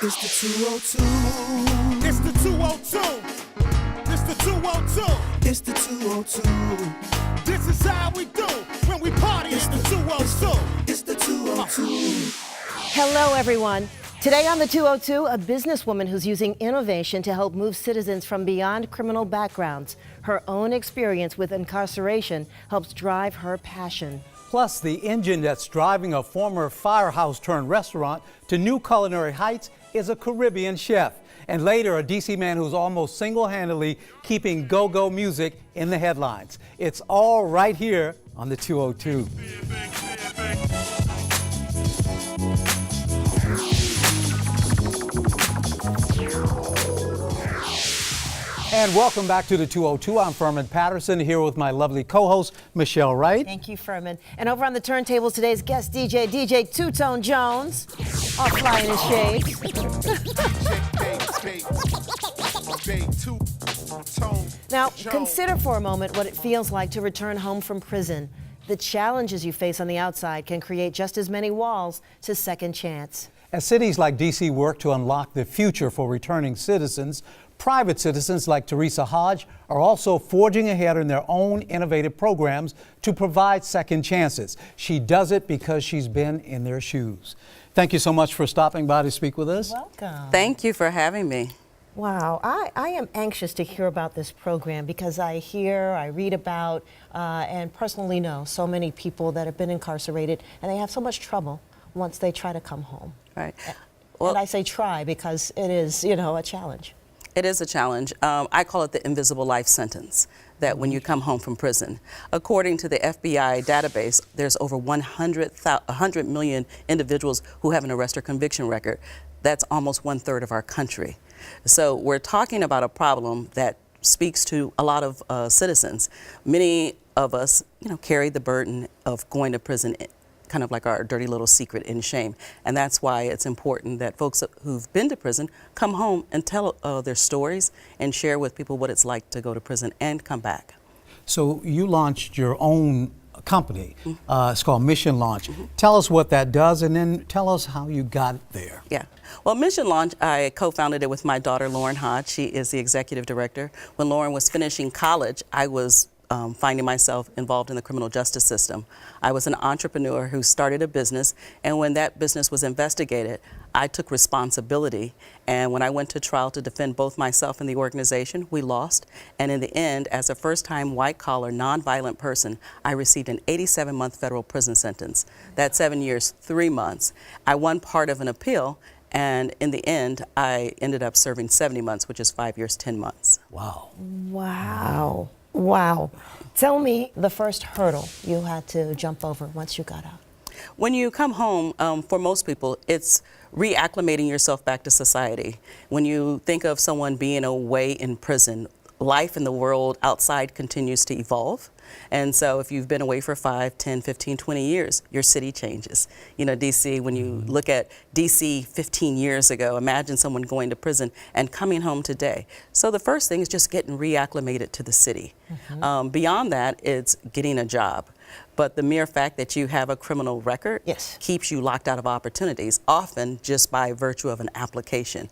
It's the 202. It's the 202. It's the 202. It's the 202. This is how we do when we party. It's the 202. It's the 202. Hello, everyone. Today on the 202, a businesswoman who's using innovation to help move citizens from beyond criminal backgrounds. Her own experience with incarceration helps drive her passion. Plus, the engine that's driving a former firehouse turned restaurant to new culinary heights is a Caribbean chef. And later, a DC man who's almost single-handedly keeping Gogo music in the headlines. It's all right here on the 202. And welcome back to the 202. I'm Furman Patterson here with my lovely co-host, Michelle Wright. Thank you, Furman. And over on the turntables, today's guest DJ Two-Tone Jones, all flying his shades. Now, consider for a moment what it feels like to return home from prison. The challenges you face on the outside can create just as many walls to second chance. As cities like DC work to unlock the future for returning citizens, private citizens like Teresa Hodge are also forging ahead in their own innovative programs to provide second chances. She does it because she's been in their shoes. Thank you so much for stopping by to speak with us. Welcome. Thank you for having me. Wow, I am anxious to hear about this program because I read about, and personally know so many people that have been incarcerated and they have so much trouble once they try to come home. Right. And I say try because it is, a challenge. It is a challenge. I call it the invisible life sentence, that when you come home from prison. According to the FBI database, there's over 100 million individuals who have an arrest or conviction record. That's almost 1/3 of our country. So we're talking about a problem that speaks to a lot of citizens. Many of us, carry the burden of going to prison, kind of like our dirty little secret in shame. And that's why it's important that folks who've been to prison come home and tell their stories and share with people what it's like to go to prison and come back. So you launched your own company. It's called Mission Launch. Tell us what that does and then tell us how you got there. Yeah. Well, Mission Launch, I co-founded it with my daughter, Laurin Hodge. She is the executive director. When Laurin was finishing college, I was finding myself involved in the criminal justice system. I was an entrepreneur who started a business, and when that business was investigated, I took responsibility. And when I went to trial to defend both myself and the organization, we lost. And in the end, as a first-time white-collar, nonviolent person, I received an 87-month federal prison sentence. That's 7 years, 3 months. I won part of an appeal, and in the end, I ended up serving 70 months, which is 5 years, 10 months. Wow. Wow. Wow. Tell me the first hurdle you had to jump over once you got out. When you come home, for most people, it's reacclimating yourself back to society. When you think of someone being away in prison, life in the world outside continues to evolve. And so if you've been away for 5, 10, 15, 20 years, your city changes. DC, when you look at DC 15 years ago, imagine someone going to prison and coming home today. So the first thing is just getting reacclimated to the city. Beyond that, it's getting a job. But the mere fact that you have a criminal record keeps you locked out of opportunities, often just by virtue of an application.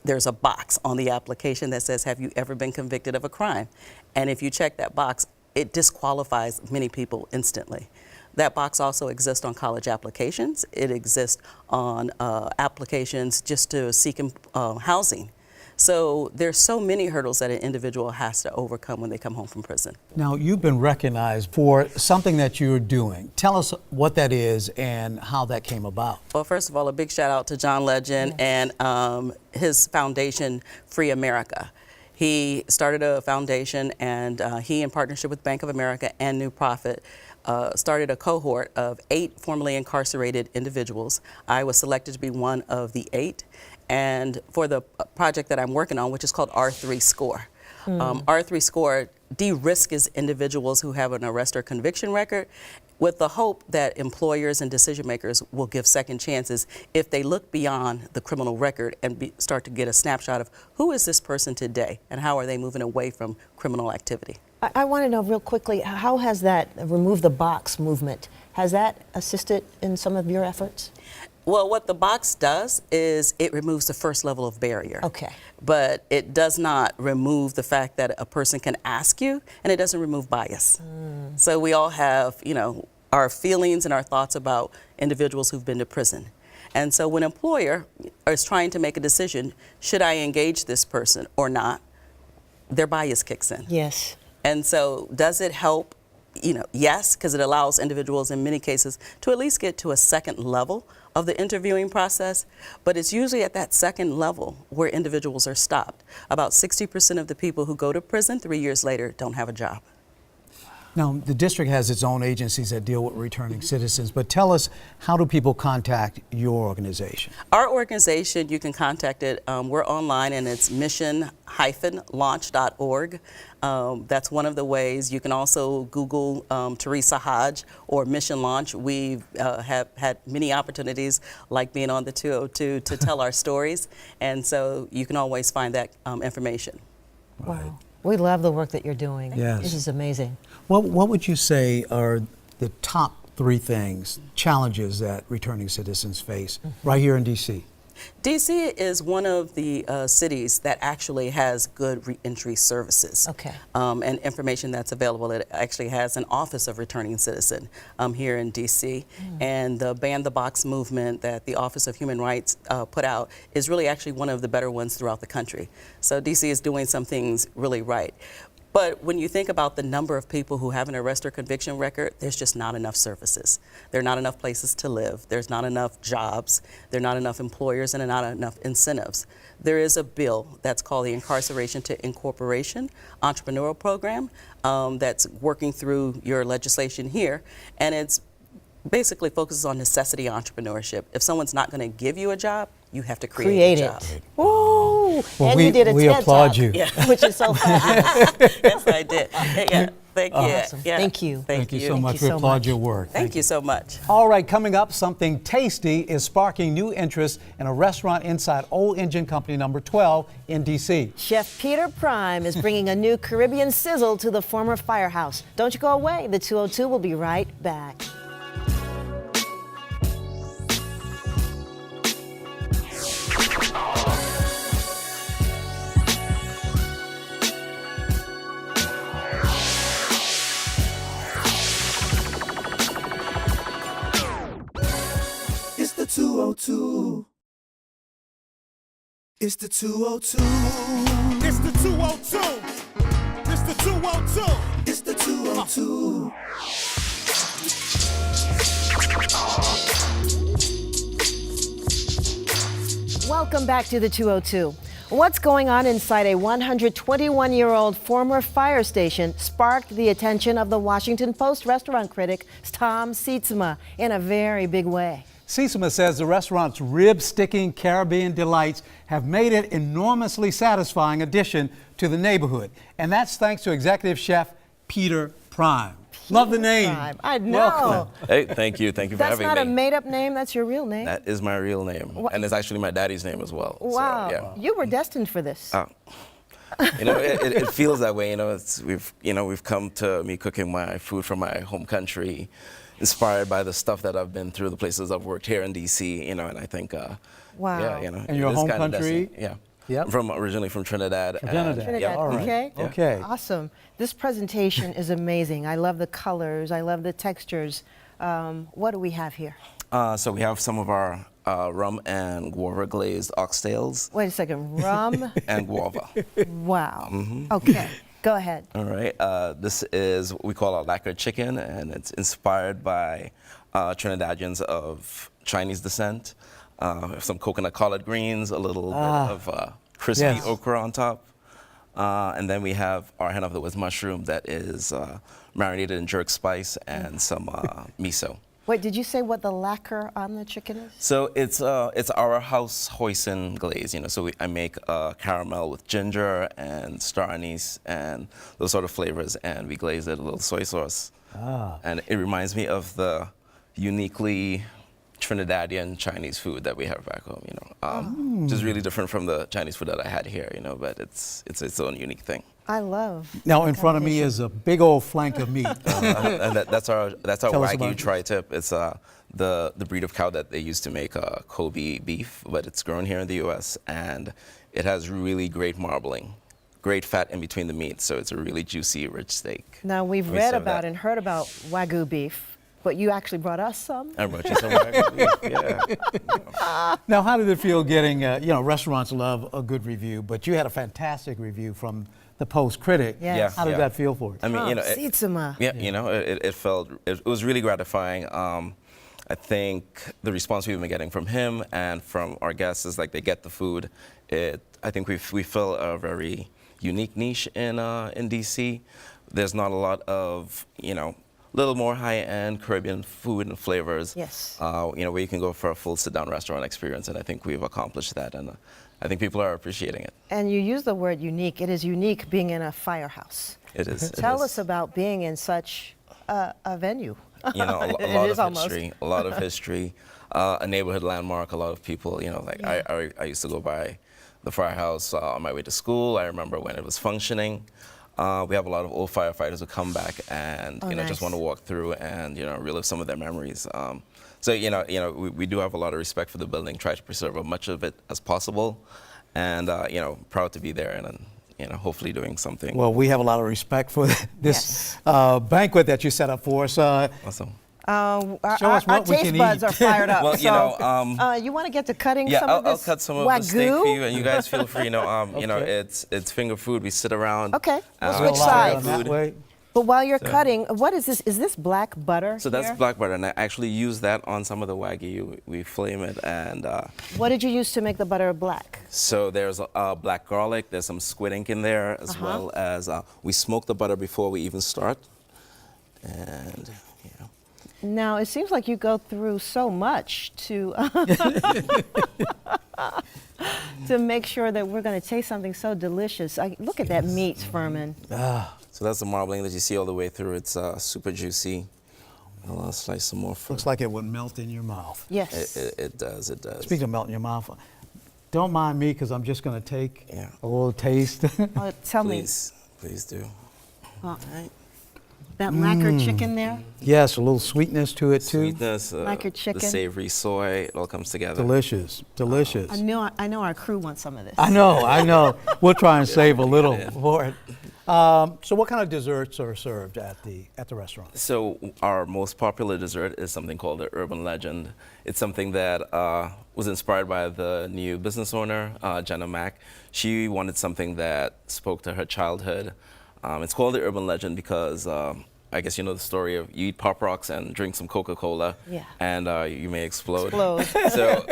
There's a box on the application that says, have you ever been convicted of a crime? And if you check that box, it disqualifies many people instantly. That box also exists on college applications. It exists on applications just to seek housing. So there's so many hurdles that an individual has to overcome when they come home from prison. Now, you've been recognized for something that you're doing. Tell us what that is and how that came about. Well, first of all, a big shout out to John Legend and his foundation, Free America. He started a foundation, and he, in partnership with Bank of America and New Profit, started a cohort of 8 formerly incarcerated individuals. I was selected to be one of the 8. And for the project that I'm working on, which is called R3 Score. R3 Score de-risks individuals who have an arrest or conviction record with the hope that employers and decision makers will give second chances if they look beyond the criminal record and start to get a snapshot of who is this person today and how are they moving away from criminal activity. I want to know real quickly, how has that remove the box movement, has that assisted in some of your efforts? Well, what the box does is it removes the first level of barrier. Okay. But it does not remove the fact that a person can ask you, and it doesn't remove bias. So we all have, our feelings and our thoughts about individuals who've been to prison. And so when an employer is trying to make a decision, should I engage this person or not, their bias kicks in. Yes. And so does it help? Yes, because it allows individuals in many cases to at least get to a second level of the interviewing process, but it's usually at that second level where individuals are stopped. About 60% of the people who go to prison 3 years later don't have a job. Now, the district has its own agencies that deal with returning citizens, but tell us, how do people contact your organization? Our organization, you can contact it. We're online, and it's mission-launch.org. That's one of the ways. You can also Google Teresa Hodge or Mission Launch. We have had many opportunities, like being on the 202, to tell our stories, and so you can always find that information. Wow. We love the work that you're doing. Yes. This is amazing. What would you say are the top 3 challenges that returning citizens face right here in D.C.? D.C. is one of the cities that actually has good reentry services. Okay. And information that's available. It actually has an Office of Returning Citizen here in D.C. And the Ban the Box movement that the Office of Human Rights put out is really actually one of the better ones throughout the country. So D.C. is doing some things really right. But when you think about the number of people who have an arrest or conviction record, there's just not enough services. There are not enough places to live. There's not enough jobs. There are not enough employers, and there are not enough incentives. There is a bill that's called the Incarceration to Incorporation Entrepreneurial Program that's working through your legislation here, and it's basically focuses on necessity entrepreneurship. If someone's not going to give you a job, you have to create a job. Woo! Well, And you did a we TED applaud Talk, you. Yeah. which is so fun. Yes, I did. Yeah, thank you. Awesome. Yeah. Thank you. Thank you so Thank much. you We so applaud much. your work. Thank you so much. All right, coming up, something tasty is sparking new interest in a restaurant inside Old Engine Company number 12 in D.C. Chef Peter Prime is bringing a new Caribbean sizzle to the former firehouse. Don't you go away. The 202 will be right back. It's the 202. It's the 202. It's the 202. It's the 202. It's the 202. Welcome back to the 202. What's going on inside a 121-year-old former fire station sparked the attention of the Washington Post restaurant critic Tom Sietsema in a very big way. Sietsema says the restaurant's rib-sticking Caribbean delights have made it enormously satisfying addition to the neighborhood. And that's thanks to executive chef Peter Prime. Love the name. Prime. I know. Welcome. Hey, thank you. Thank you for That's having not me. a made-up name. That's your real name. That is my real name. And it's actually my daddy's name as well. Wow. So, yeah. You were destined for this. It feels that way. We've come to me cooking my food from my home country, inspired by the stuff that I've been through, the places I've worked here in D.C. And I think, Wow. yeah, And your it is home kinda country? destiny. Yeah. Yep. I'm originally from Trinidad. Trinidad. Trinidad, Yeah. All right. okay. Yeah. Okay. Awesome. This presentation is amazing. I love the colors. I love the textures. What do we have here? So we have some of our rum and guava glazed oxtails Wait a second. Rum. and guava. Wow. Mm-hmm. Okay. Go ahead. All right. This is what we call a lacquered chicken, and it's inspired by Trinidadians of Chinese descent. Some coconut collard greens, a little bit of crispy Yes. okra on top. And then we have our hen of the woods mushroom that is marinated in jerk spice and some miso. Wait, did you say what the lacquer on the chicken is? So it's our house hoisin glaze, So I make caramel with ginger and star anise and those sort of flavors, and we glaze it a little soy sauce. And it reminds me of the uniquely Trinidadian Chinese food that we have back home, which is really different from the Chinese food that I had here, but it's its own unique thing. I love. Now in front of me is a big old flank of meat. And that's our Tell us about Wagyu it. tri-tip. It's the breed of cow that they use to make Kobe beef, but it's grown here in the U.S. and it has really great marbling, great fat in between the meat, so it's a really juicy, rich steak. Now we've We read serve about that. and heard about Wagyu beef, but you actually brought us some. I brought you some Wagyu beef, yeah. Now, how did it feel getting, restaurants love a good review, but you had a fantastic review from the Post critic. Yes. Yeah. How did that feel for you? I mean, Sitzema. it was really gratifying. I think the response we've been getting from him and from our guests is like they get the food. I think we fill a very unique niche in DC. There's not a lot of little more high-end Caribbean food and flavors. Yes. Where you can go for a full sit-down restaurant experience, and I think we've accomplished that, and I think people are appreciating it. And you use the word unique. It is unique being in a firehouse. It is. Tell us about being in such a venue. A It lot is of almost. history, a lot of history, a neighborhood landmark. A lot of people, I used to go by the firehouse on my way to school. I remember when it was functioning. We have a lot of old firefighters who come back and nice. just want to walk through and relive some of their memories. So we do have a lot of respect for the building. Try to preserve as much of it as possible, and proud to be there and hopefully doing something. Well, we have a lot of respect for this banquet that you set up for us. Awesome. Our Show us what we taste can buds eat. are fired up. Well, you want to get to cutting Yeah, some of I'll this cut some of Wagyu? the steak for you, and you guys feel free. Okay. It's finger food. We sit around. Okay, we'll We'll switch allow it sides. on that way. But while you're cutting, what is this? Is this black butter? So that's here? black butter, and I actually use that on some of the Wagyu. We flame it, and What did you use to make the butter black? so there's black garlic. There's some squid ink in there, as well as we smoke the butter before we even start. And Now, it seems like you go through so much to to make sure that we're going to taste something so delicious. Look at that meat, Furman. so that's the marbling that you see all the way through. It's super juicy. I'll slice some more fruit. Looks like it would melt in your mouth. Yes. It does. It does. Speaking of melting your mouth, don't mind me because I'm just going to take Yeah. a little taste. Tell Please do. me, that lacquered chicken there? Yes, a little sweetness to it too. Sweetness, Like your chicken? the savory soy, it all comes together. Delicious, delicious. I know our crew wants some of this. I know. We'll try and save a little for it. So what kind of desserts are served at the restaurant? So our most popular dessert is something called the Urban Legend. It's something that was inspired by the new business owner, Jenna Mack. She wanted something that spoke to her childhood. It's called the Urban Legend because I guess you know the story of you eat Pop Rocks and drink some Coca-Cola, Yeah. and you may explode. Explode. So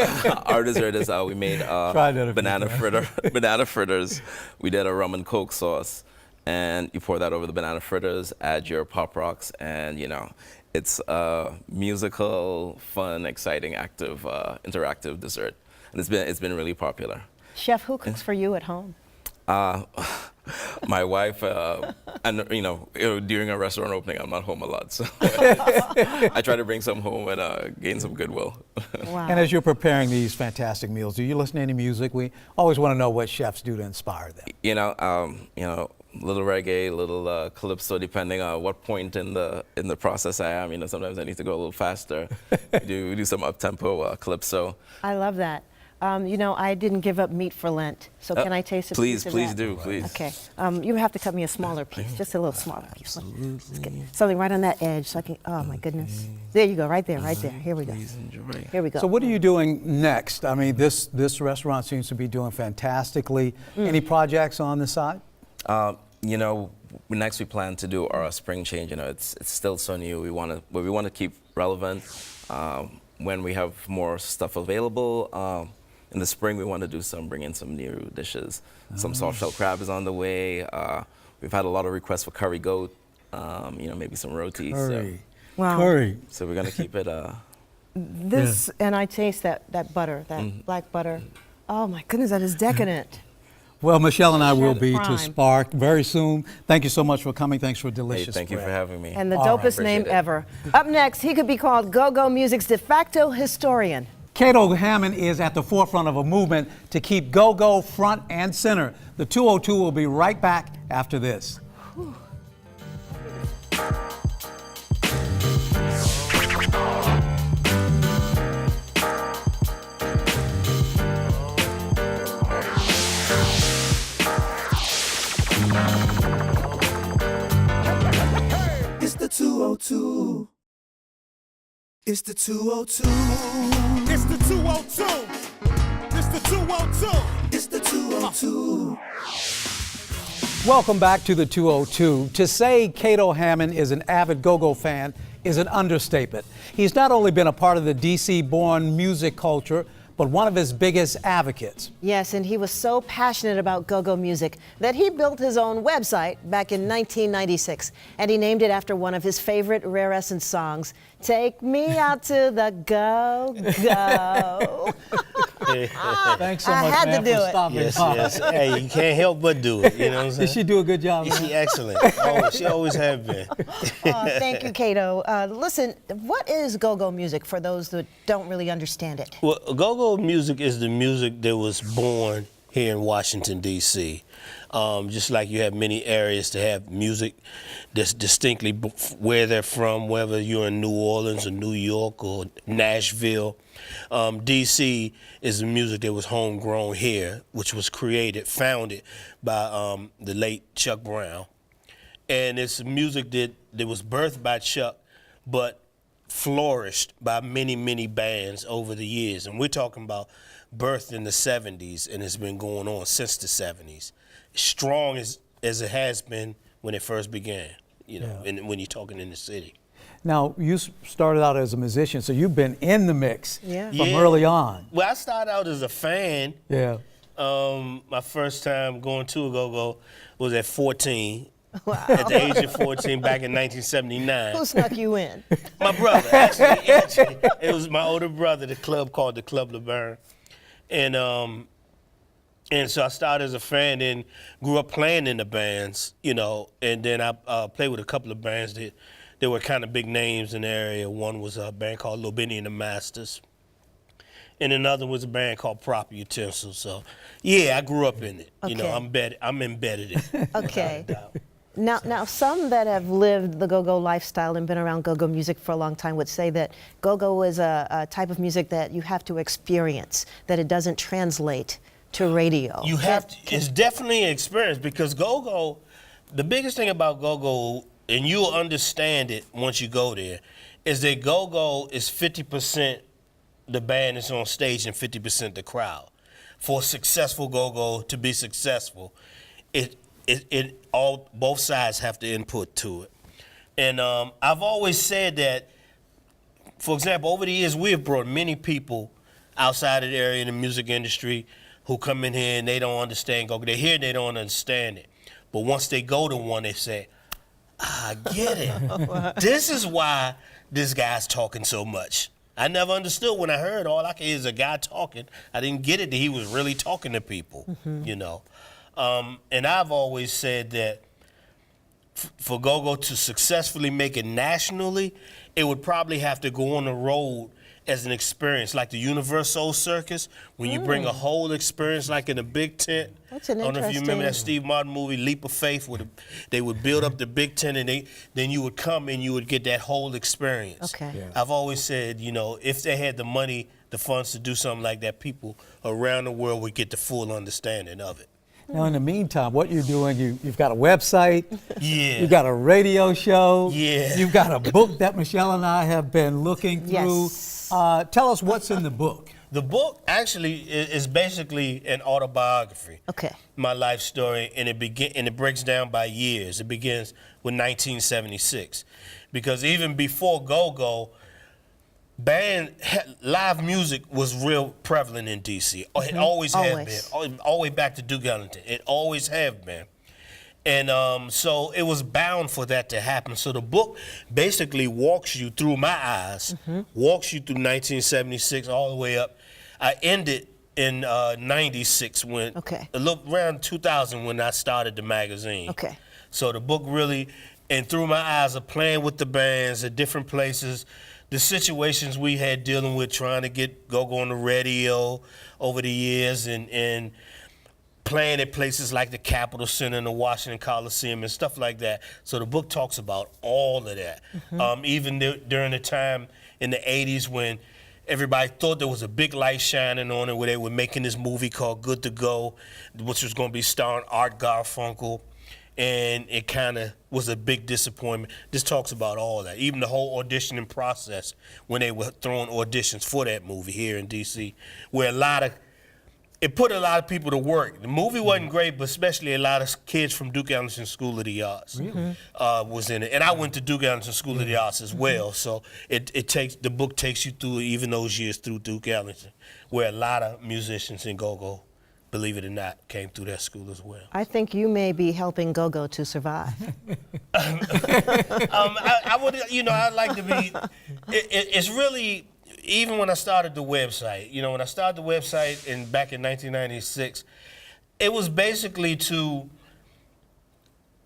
our dessert is we made Try that if you banana can. banana fritters. We did a rum and Coke sauce, and you pour that over the banana fritters. Add your Pop Rocks, and it's a musical, fun, exciting, active, interactive dessert, and it's been really popular. Chef, who cooks for you at home? My wife, and during a restaurant opening, I'm not home a lot, so I try to bring some home and gain some goodwill. Wow. And as you're preparing these fantastic meals, do you listen to any music? We always want to know what chefs do to inspire them. Little reggae, little calypso, depending on what point in the process I am. Sometimes I need to go a little faster. We do some up-tempo calypso. I love that. I didn't give up meat for Lent, so can I taste a Please, piece of please that? do, please. Okay. You have to cut me a smaller piece, just a little smaller piece. Let's get something right on that edge so I can, oh my goodness. There you go, right there, right there. Here we go. Please enjoy. Here we go. So what are you doing next? I mean, this restaurant seems to be doing fantastically. Any projects on the side? Next we plan to do our spring change. It's still so new. We want to keep relevant. When we have more stuff available, in the spring we want to bring in some new dishes. Some soft shell crab is on the way. We've had a lot of requests for curry goat. Maybe some roti. Curry. Wow. Curry. So we're gonna keep it. This, and I taste that butter, that black butter. Oh my goodness, that is decadent. Well, Michelle and I will Chef be to Prime. Spark very soon. Thank you so much for coming. Thanks for a Hey, delicious thank you for bread. having me. And the All right. dopest name Appreciate it. ever. Up next, he could be called Gogo music's de facto historian. Kato Hammond is at the forefront of a movement to keep Gogo front and center. The 202 will be right back after this. It's the 202. It's the 202. It's the 202. It's the 202. It's the 202. Welcome back to the 202. To say Kato Hammond is an avid Gogo fan is an understatement. He's not only been a part of the DC-born music culture, but one of his biggest advocates. Yes, and he was so passionate about go-go music that he built his own website back in 1996, and he named it after one of his favorite Rare Essence songs, Take Me Out to the Go-Go. Thanks so I much, had to man, do for it. stopping Yes, by. yes. Hey, you can't help but do it. You know what I'm saying? Did she do a good job? Is man? she excellent? Oh, she always have been. Thank you, Kato. Listen, what is go-go music for those that don't really understand it? Well, go-go music is the music that was born here in Washington, D.C. Just like you have many areas that have music that's distinctly where they're from, whether you're in New Orleans or New York or Nashville. D.C. is the music that was homegrown here, which was founded by the late Chuck Brown. And it's music that was birthed by Chuck, but flourished by many, many bands over the years. And we're talking about birthed in the 70s, and it's been going on since the 70s. Strong as it has been when it first began, you know, and when you're talking in the city. Now, you started out as a musician, so you've been in the mix Yeah. from early on. Well, I started out as a fan. Yeah. My first time going to a go-go was at 14. Wow. At the age of 14 back in 1979. Who snuck you in? My brother, actually, it was my older brother, the club called the Club LeBaron. And so I started as a fan and grew up playing in the bands, you know, and then I played with a couple of bands that were kind of big names in the area. One was a band called Lil Benny and the Masters, and another was a band called Proper Utensils. So, yeah, I grew up in it. You know, Okay. I'm embedded in it. Okay. without a doubt. Now, some that have lived the go-go lifestyle and been around go-go music for a long time would say that go-go is a type of music that you have to experience, that it doesn't translate to radio. You have to, it's definitely an experience because go-go, the biggest thing about go-go, and you'll understand it once you go there, is that go-go is 50% the band that's on stage and 50% the crowd. For a successful go-go to be successful, both sides have to input to it. And I've always said that, for example, over the years, we have brought many people outside of the area in the music industry who come in here and they don't understand go-go. They hear it, they don't understand it. But once they go to one, they say, I get it. This is why this guy's talking so much. I never understood when I heard all I could hear is a guy talking. I didn't get it that he was really talking to people, you know. And I've always said that for go-go to successfully make it nationally, it would probably have to go on the road as an experience, like the Universal Circus, when you bring a whole experience like in a big tent. That's an I don't know if you remember that interesting- Steve Martin movie, Leap of Faith, where they would build up the big tent and then you would come and you would get that whole experience. Okay. Yeah. I've always said, you know, if they had the money, the funds to do something like that, people around the world would get the full understanding of it. Now, in the meantime, what you're doing, you've got a website. Yeah. You've got a radio show. Yeah. You've got a book that Michelle and I have been looking through. Yes. Tell us what's in the book. The book actually is basically an autobiography. Okay. My life story, and it breaks down by years. It begins with 1976, because even before go-go, live music was real prevalent in D.C. It always has been, all the way back to Duke Ellington. It always have been. And so it was bound for that to happen. So the book basically walks you through my eyes, walks you through 1976 all the way up. I ended in 96 when, around 2000 when I started the magazine. Okay. So the book really, and through my eyes of playing with the bands at different places, the situations we had dealing with trying to get Gogo on the radio over the years and playing at places like the Capitol Center and the Washington Coliseum and stuff like that. So the book talks about all of that. Even during the time in the 80s when everybody thought there was a big light shining on it, where they were making this movie called Good to Go, which was going to be starring Art Garfunkel, and it kind of was a big disappointment. This talks about all that, even the whole auditioning process when they were throwing auditions for that movie here in D.C., where it put a lot of people to work. The movie wasn't great, but especially a lot of kids from Duke Ellington School of the Arts was in it. And I went to Duke Ellington School of the Arts as well, so the book takes you through even those years through Duke Ellington, where a lot of musicians in Gogo, believe it or not, came through that school as well. I think you may be helping Gogo to survive. I would, I'd like to be, it's really, even when I started the website, when I started the website back in 1996, it was basically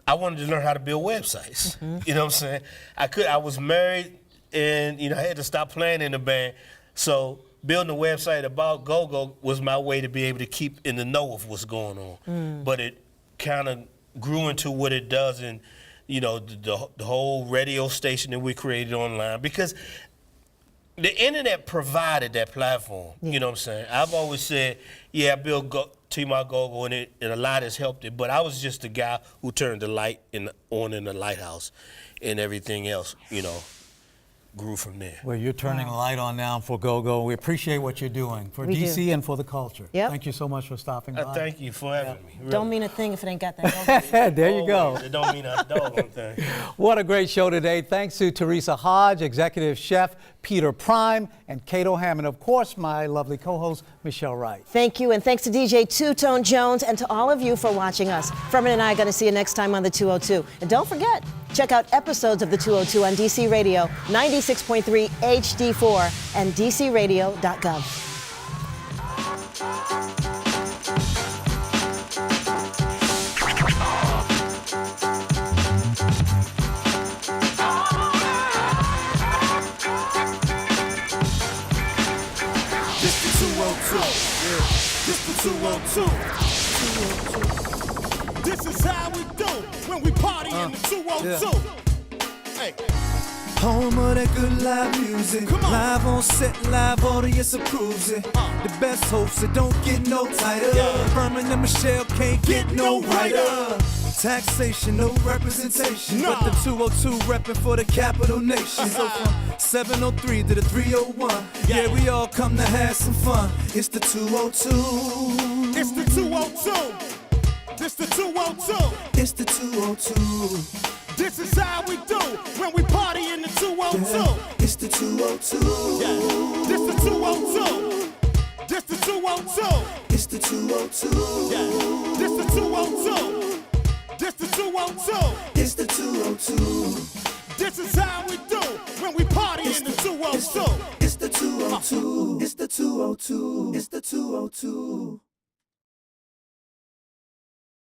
I wanted to learn how to build websites. You know what I'm saying? I was married and, I had to stop playing in the band. So building a website about Gogo was my way to be able to keep in the know of what's going on. But it kind of grew into what it does in, the whole radio station that we created online, because the internet provided that platform. You know what I'm saying? I've always said, I built Team Out Gogo and a lot has helped it, but I was just the guy who turned the light on in the lighthouse, and everything else, grew from there. Well, you're turning a light on now for Gogo. We appreciate what you're doing for DC and for the culture. Thank you so much for stopping by. Thank you for having me. Really. Don't mean a thing if it ain't got that. There you go. It don't mean a doggone thing. What a great show today. Thanks to Teresa Hodge, executive chef Peter Prime, and Kato Hammond. Of course, my lovely co-host, Michelle Wright. Thank you, and thanks to DJ Two-Tone Jones and to all of you for watching us. Furman and I are going to see you next time on the 202. And don't forget, check out episodes of the 202 on DC Radio, 96.3 HD4, and dcradio.gov. This the 202. This is how we do when we party in the 202. Hey. Home of that good live music. Come on. Live on set, live audience approves it. The best hosts, it don't get no tighter. Furman and Michelle can't get no righter. Taxation, no representation. But the 202 repping for the capital nation. So from 703 to the 301, yeah, we all come to have some fun. It's the 202. It's the 202. This the 202. It's the 202. This is how we do when we party in the 202. It's the 202. This the 202. This the 202. It's the 202. This the 202. This the 202. It's the 202. This is how we do when we party in the 202. It's the 202. It's the 202. It's the 202.